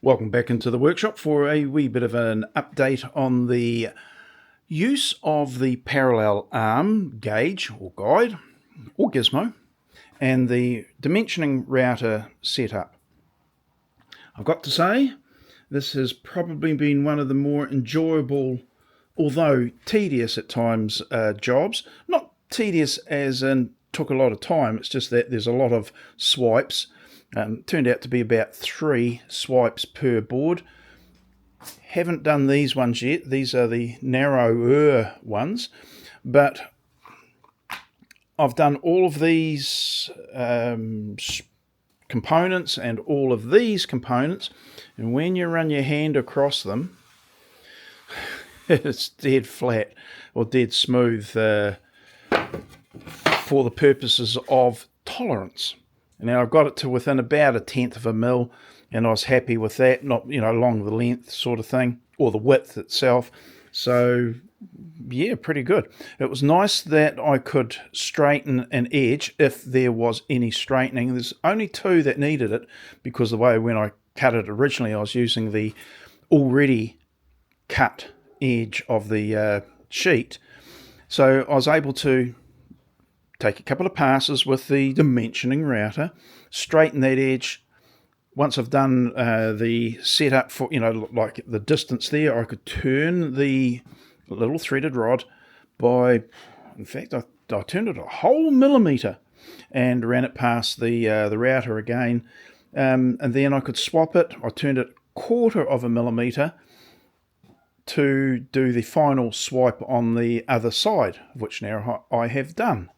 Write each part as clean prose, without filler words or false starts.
Welcome back into the workshop for a wee bit of an update on the use of the parallel arm gauge or guide or gizmo and the dimensioning router setup. I've got to say, this has probably been one of the more enjoyable, although tedious at times, jobs. Not tedious as in took a lot of time, it's just that there's a lot of swipes. Turned out to be about 3 swipes per board. Haven't done these ones yet. These are the narrower ones. But I've done all of these components and all of these components. And when you run your hand across them, it's dead flat or dead smooth for the purposes of tolerance. Now I've got it to within about 1/10 of a mil, and I was happy with that, not along the length sort of thing, or the width itself. So yeah, pretty good. It was nice that I could straighten an edge if there was any straightening. There's only 2 that needed it, because the way when I cut it originally, I was using the already cut edge of the sheet. So I was able to take a couple of passes with the dimensioning router, straighten that edge. Once I've done the setup for, like the distance there, I could turn the little threaded rod by, in fact, I turned it a whole millimetre and ran it past the router again. And then I could swap it. I turned it 1/4 of a millimetre to do the final swipe on the other side, which now I have done.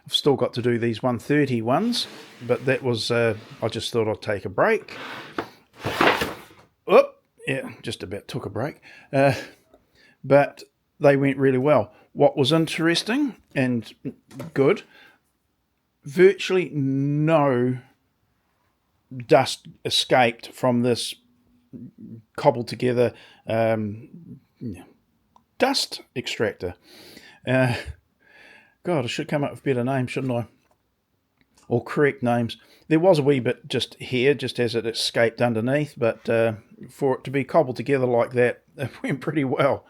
I've still got to do these 130 ones, but that was, I just thought I'd take a break. Oh, yeah, just about took a break. But they went really well. What was interesting and good, virtually no dust escaped from this cobbled together dust extractor. God, I should come up with better names, shouldn't I? Or correct names. There was a wee bit just here, just as it escaped underneath, but for it to be cobbled together like that, it went pretty well.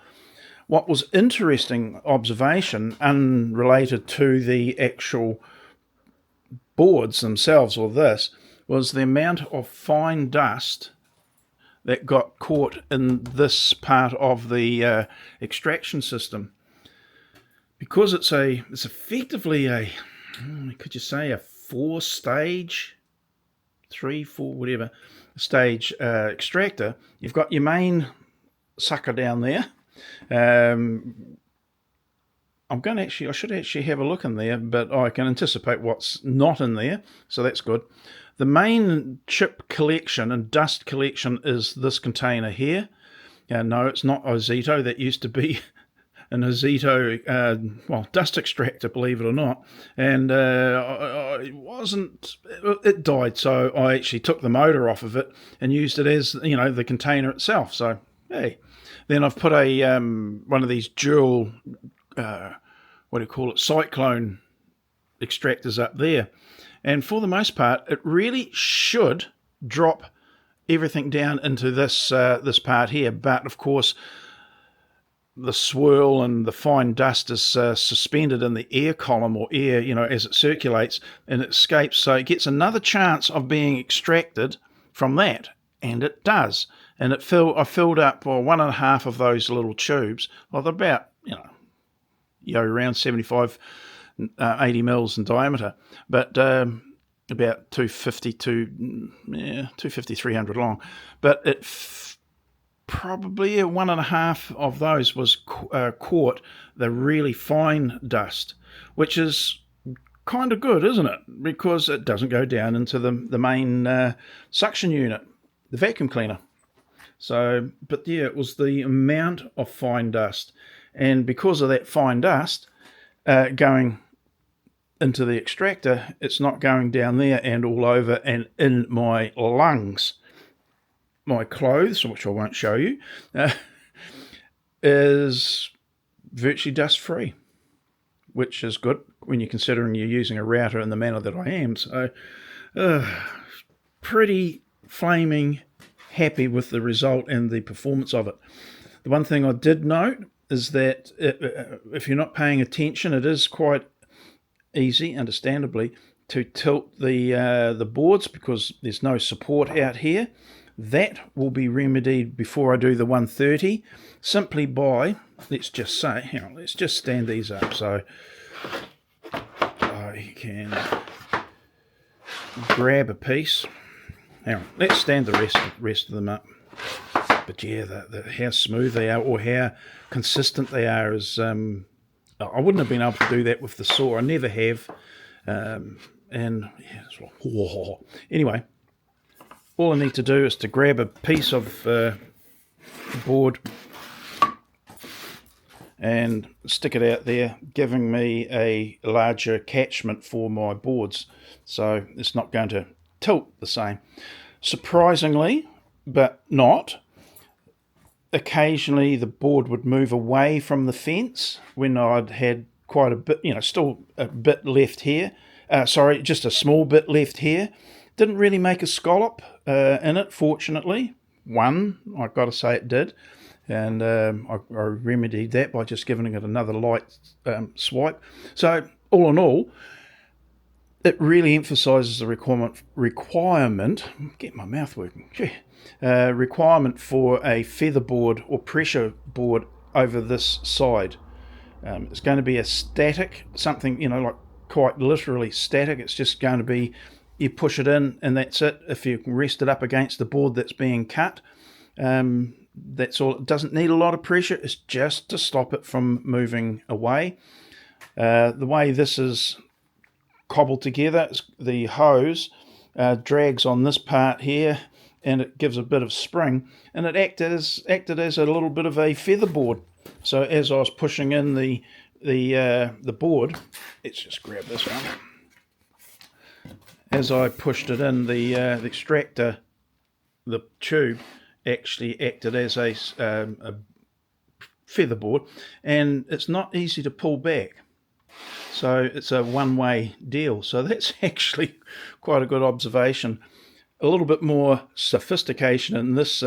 What was interesting observation, unrelated to the actual boards themselves or this, was the amount of fine dust that got caught in this part of the extraction system. Because it's effectively a 4-stage, 3, 4, whatever stage extractor. You've got your main sucker down there. I should actually have a look in there, but I can anticipate what's not in there, so that's good. The main chip collection and dust collection is this container here. No, it's not Ozito. That used to be an Ozito, dust extractor, believe it or not. And it died, so I actually took the motor off of it and used it as, the container itself. So, hey. Then I've put a one of these dual, cyclone extractors up there. And for the most part, it really should drop everything down into this part here. But, of course, the swirl and the fine dust is suspended in the air column or air, as it circulates, and it escapes. So it gets another chance of being extracted from that, and it does. And I filled up 1.5 of those little tubes. Well, they're about, around 75, 80 mils in diameter, but about 250 to 300 long. But it probably 1.5 of those was caught the really fine dust, which is kind of good, isn't it? Because it doesn't go down into the main suction unit, the vacuum cleaner. So, but yeah, it was the amount of fine dust. And because of that fine dust going into the extractor, it's not going down there and all over and in my lungs. My clothes, which I won't show you, is virtually dust-free, which is good when you're considering you're using a router in the manner that I am. So, pretty flaming happy with the result and the performance of it. The one thing I did note is that if you're not paying attention, it is quite easy, understandably, to tilt the boards because there's no support out here. That will be remedied before I do the 130, simply by, let's just stand these up so I can grab a piece. Hang on, let's stand the rest of them up. But yeah, how smooth they are or how consistent they are is... I wouldn't have been able to do that with the saw. I never have. And yeah, anyway, all I need to do is to grab a piece of board and stick it out there, giving me a larger catchment for my boards. So it's not going to tilt the same. Surprisingly, but not, occasionally the board would move away from the fence when I'd had quite a bit, still a bit left here. Just a small bit left here. Didn't really make a scallop in it, fortunately. One, I've got to say it did. And I remedied that by just giving it another light swipe. So, all in all, it really emphasises the requirement, get my mouth working, requirement for a feather board or pressure board over this side. It's going to be a static, something, like quite literally static. It's just going to be, you push it in and that's it. If you rest it up against the board that's being cut, that's all. It doesn't need a lot of pressure. It's just to stop it from moving away. The way this is cobbled together, the hose drags on this part here and it gives a bit of spring, and it acted as a little bit of a feather board. So as I was pushing in the board, let's just grab this one. As I pushed it in, the extractor, the tube, actually acted as a feather board, and it's not easy to pull back. So it's a one-way deal. So that's actually quite a good observation. A little bit more sophistication in this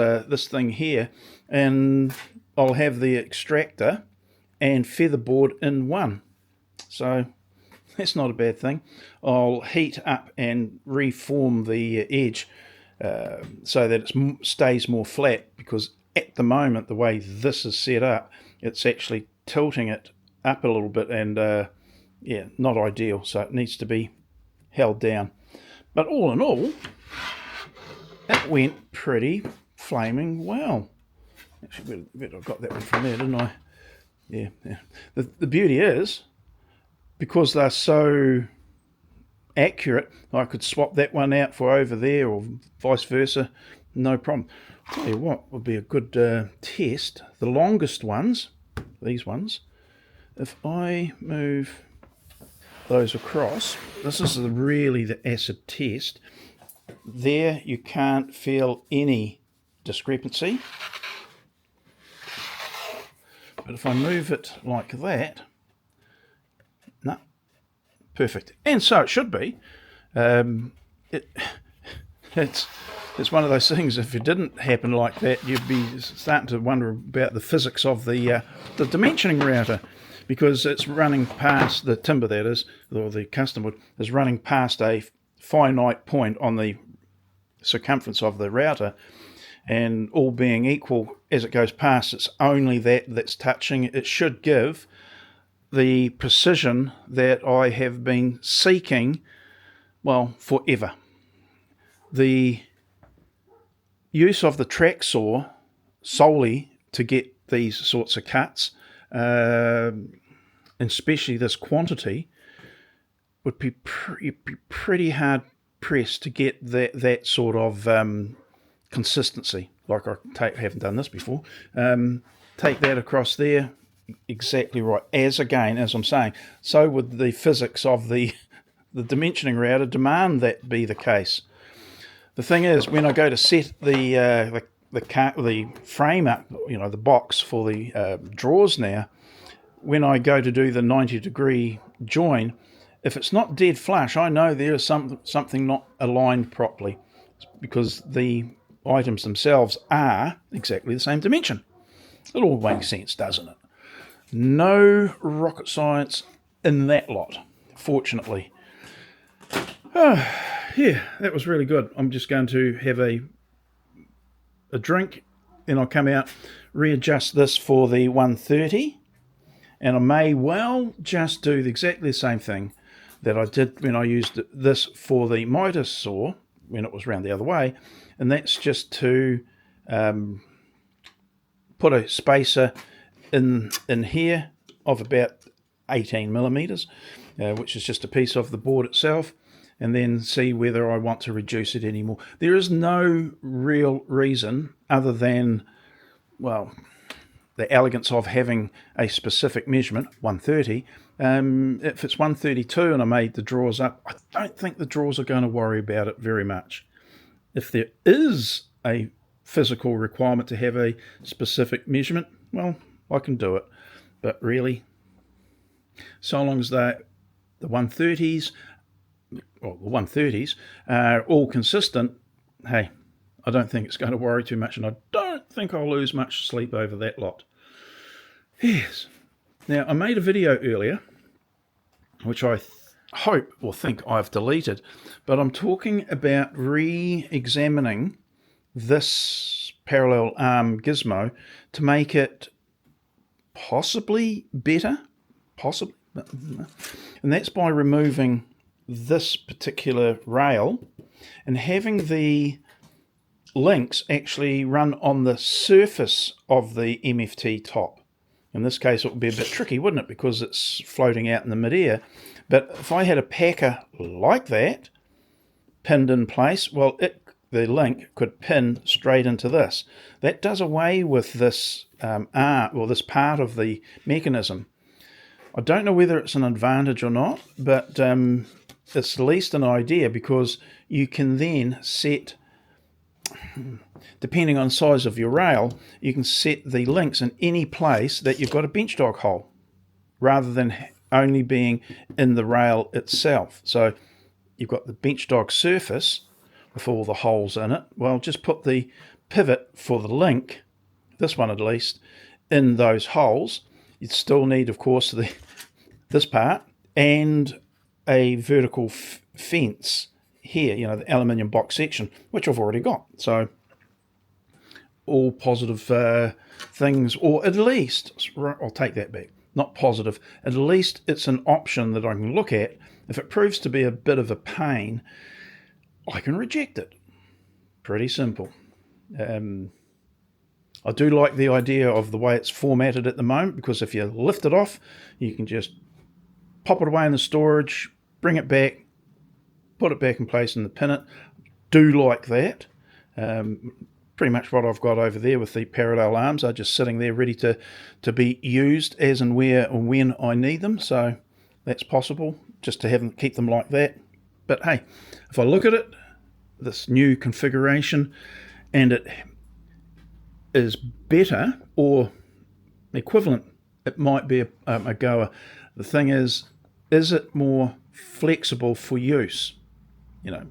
thing here, and I'll have the extractor and feather board in one. So that's not a bad thing. I'll heat up and reform the edge so that it stays more flat, because at the moment, the way this is set up, it's actually tilting it up a little bit, and not ideal. So it needs to be held down. But all in all, it went pretty flaming well. Actually, I got that one from there, didn't I? Yeah. The beauty is, because they're so accurate, I could swap that one out for over there or vice versa, no problem. I'll tell you what would be a good test. The longest ones, these ones, if I move those across, this is really the acid test. There you can't feel any discrepancy. But if I move it like that, no, perfect. And so it should be. It's one of those things, if it didn't happen like that, you'd be starting to wonder about the physics of the dimensioning router, because it's running past the timber, that is, or the custom wood, is running past a finite point on the circumference of the router, and all being equal, as it goes past, it's only that's touching. It should give the precision that I have been seeking, well, forever. The use of the track saw solely to get these sorts of cuts, especially this quantity, would be pretty hard pressed to get that sort of consistency. Like I haven't done this before. Take that across there, exactly right. As I'm saying, so would the physics of the dimensioning router demand that be the case. The thing is, when I go to set the frame up, the box for the drawers now, when I go to do the 90-degree join, if it's not dead flush, I know there is something not aligned properly, because the items themselves are exactly the same dimension. It all makes sense, doesn't it? No rocket science in that lot, fortunately. Yeah, that was really good. I'm just going to have a drink, then I'll come out, readjust this for the 130, and I may well just do exactly the same thing that I did when I used this for the Midas saw, when it was round the other way, and that's just to put a spacer in here of about 18 millimeters, which is just a piece of the board itself, and then see whether I want to reduce it anymore. There is no real reason other than, well, the elegance of having a specific measurement, 130. If it's 132 and I made the drawers up, I don't think the drawers are going to worry about it very much. If there is a physical requirement to have a specific measurement, well, I can do it. But really, so long as the 130s, or the 130s are all consistent, hey, I don't think it's going to worry too much, and I don't think I'll lose much sleep over that lot. Yes. Now, I made a video earlier, which I hope or think I've deleted, but I'm talking about re-examining this parallel arm gizmo to make it possibly better, and that's by removing this particular rail and having the links actually run on the surface of the MFT top. In this case, it would be a bit tricky, wouldn't it, because it's floating out in the midair. But if I had a packer like that, pinned in place, well, the link could pin straight into this. That does away with this this part of the mechanism. I don't know whether it's an advantage or not, but it's at least an idea, because you can then set, depending on the size of your rail, you can set the links in any place that you've got a bench dog hole, rather than only being in the rail itself. So you've got the bench dog surface with all the holes in it. Well, just put the pivot for the link, this one at least, in those holes. You'd still need, of course, this part and a vertical fence here, the aluminium box section, which I've already got. So all positive things, or at least, I'll take that back, not positive, at least it's an option that I can look at. If it proves to be a bit of a pain, I can reject it. Pretty simple. I do like the idea of the way it's formatted at the moment, because if you lift it off, you can just pop it away in the storage, bring it back, put it back in place and pin it. Do like that. Pretty much what I've got over there with the parallel arms are just sitting there ready to be used as and where and when I need them. So that's possible, just to keep them like that. But hey, if I look at it, this new configuration, and it is better or equivalent, it might be a goer. The thing is it more flexible for use,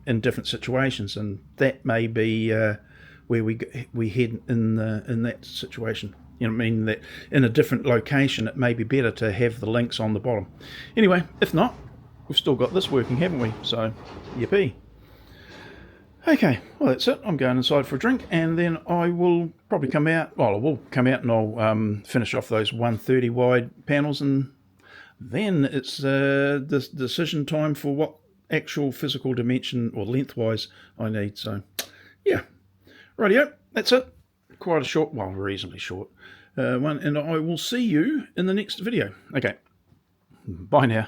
in different situations? And that may be where we head in that situation. That in a different location, it may be better to have the links on the bottom. Anyway, if not, we've still got this working, haven't we? So, yippee. Okay, well, that's it. I'm going inside for a drink, and then I will probably come out. Well, I will come out and I'll finish off those 130 wide panels, and then it's the decision time for what actual physical dimension or lengthwise I need. So, yeah. Rightio, that's it. Quite a short, well, reasonably short one, and I will see you in the next video. Okay, bye now.